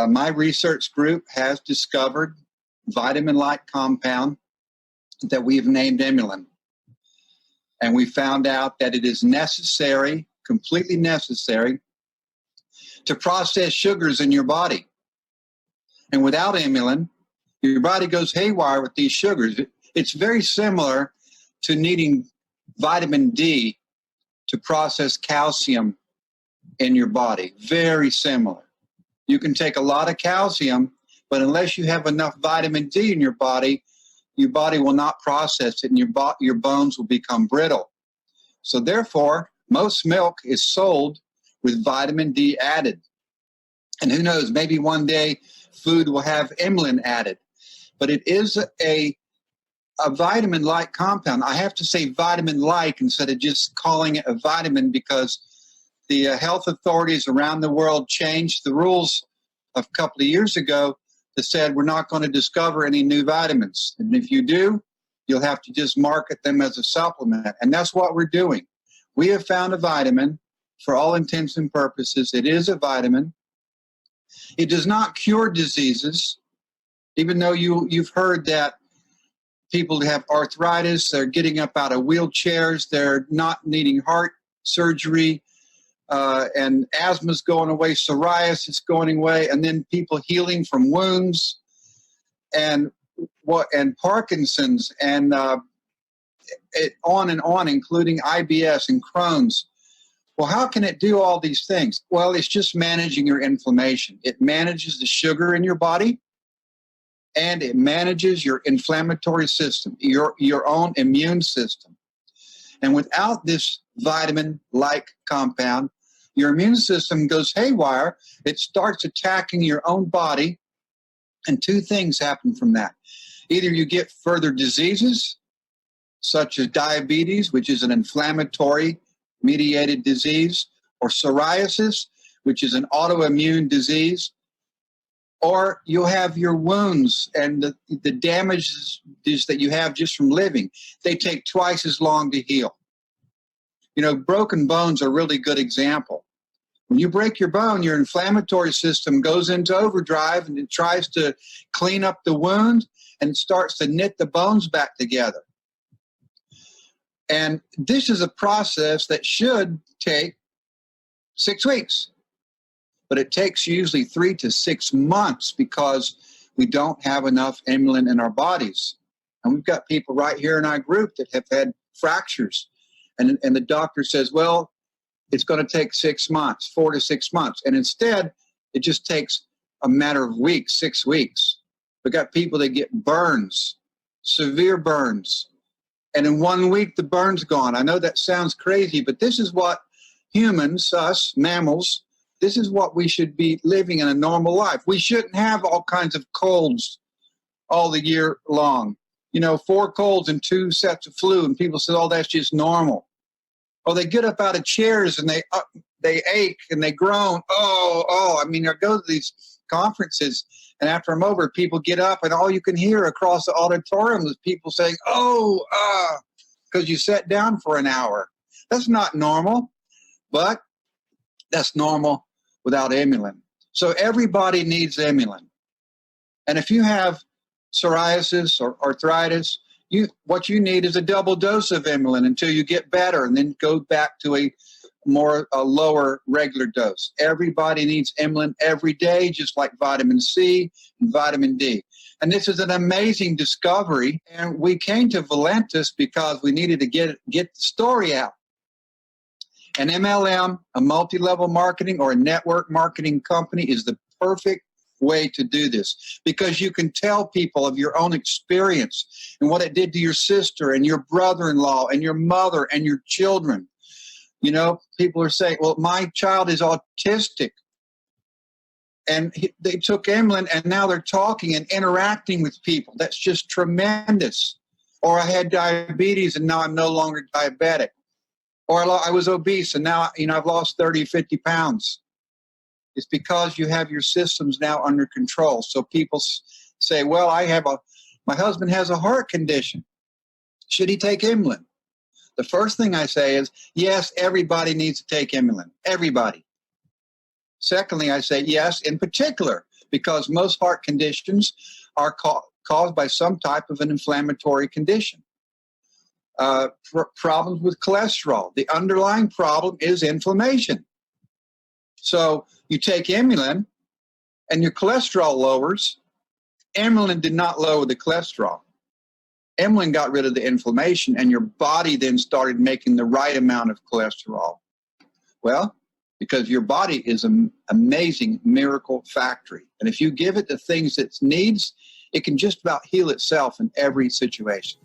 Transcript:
My research group has discovered vitamin-like compound that we've named Emulin. And we found out that it is necessary, completely necessary, to process sugars in your body. And without Emulin, your body goes haywire with these sugars. It's very similar to needing vitamin D to process calcium in your body. Very similar. You can take a lot of calcium, but unless you have enough vitamin D in your body will not process it, and your bones will become brittle. So therefore, most milk is sold with vitamin D added. And who knows, maybe one day food will have Emulin added. But it is a vitamin-like compound. I have to say vitamin-like instead of just calling it a vitamin, because the health authorities around the world changed the rules a couple of years ago that said we're not going to discover any new vitamins. And if you do, you'll have to just market them as a supplement. And that's what we're doing. We have found a vitamin. For all intents and purposes, it is a vitamin. It does not cure diseases, even though you've heard that people who have arthritis, they're getting up out of wheelchairs, they're not needing heart surgery, and asthma's going away, psoriasis going away, and then people healing from wounds, and Parkinson's, and on and on, including IBS and Crohn's. Well, how can it do all these things? Well, it's just managing your inflammation. It manages the sugar in your body, and it manages your inflammatory system, your own immune system. And without this vitamin-like compound, your immune system goes haywire. It starts attacking your own body, and two things happen from that. Either you get further diseases, such as diabetes, which is an inflammatory mediated disease, or psoriasis, which is an autoimmune disease, or you'll have your wounds and the damages that you have just from living. They take twice as long to heal. You know, broken bones are a really good example. When you break your bone, your inflammatory system goes into overdrive, and it tries to clean up the wound, and it starts to knit the bones back together. And this is a process that should take 6 weeks, but it takes usually 3 to 6 months because we don't have enough Emulin in our bodies. And we've got people right here in our group that have had fractures, and the doctor says, well, it's going to take 6 months, 4 to 6 months. And instead, it just takes a matter of weeks, 6 weeks. We've got people that get burns, severe burns. And in 1 week, the burn's gone. I know that sounds crazy, but this is what humans, us, mammals, this is what we should be living in a normal life. We shouldn't have all kinds of colds all the year long. You know, 4 colds and 2 sets of flu, and people say, oh, that's just normal. Or they get up out of chairs and they ache and they groan. I mean, I go to these conferences, and after I'm over, people get up, and all you can hear across the auditorium is people saying, because you sat down for an hour. That's not normal, but that's normal without Emulin. So everybody needs Emulin. And if you have psoriasis or arthritis, what you need is a double dose of Emulin until you get better, and then go back to a lower regular dose. Everybody needs Emulin every day, just like vitamin C and vitamin D. And this is an amazing discovery. And we came to Valentus because we needed to get the story out. An MLM, a multi-level marketing or a network marketing company, is the perfect way to do this, because you can tell people of your own experience and what it did to your sister and your brother-in-law and your mother and your children. You know, people are saying, well, my child is autistic, and they took Emulin, and now they're talking and interacting with people. That's just tremendous. Or I had diabetes, and now I'm no longer diabetic. Or I was obese, and now, I've lost 30, 50 pounds. It's because you have your systems now under control. So people say, well, my husband has a heart condition. Should he take Emulin? The first thing I say is, yes, everybody needs to take Emulin. Everybody. Secondly, I say, yes, in particular, because most heart conditions are caused by some type of an inflammatory condition. Problems with cholesterol. The underlying problem is inflammation. So you take Emulin and your cholesterol lowers. Emulin did not lower the cholesterol. Emulin got rid of the inflammation, and your body then started making the right amount of cholesterol. Well, because your body is an amazing miracle factory. And if you give it the things it needs, it can just about heal itself in every situation.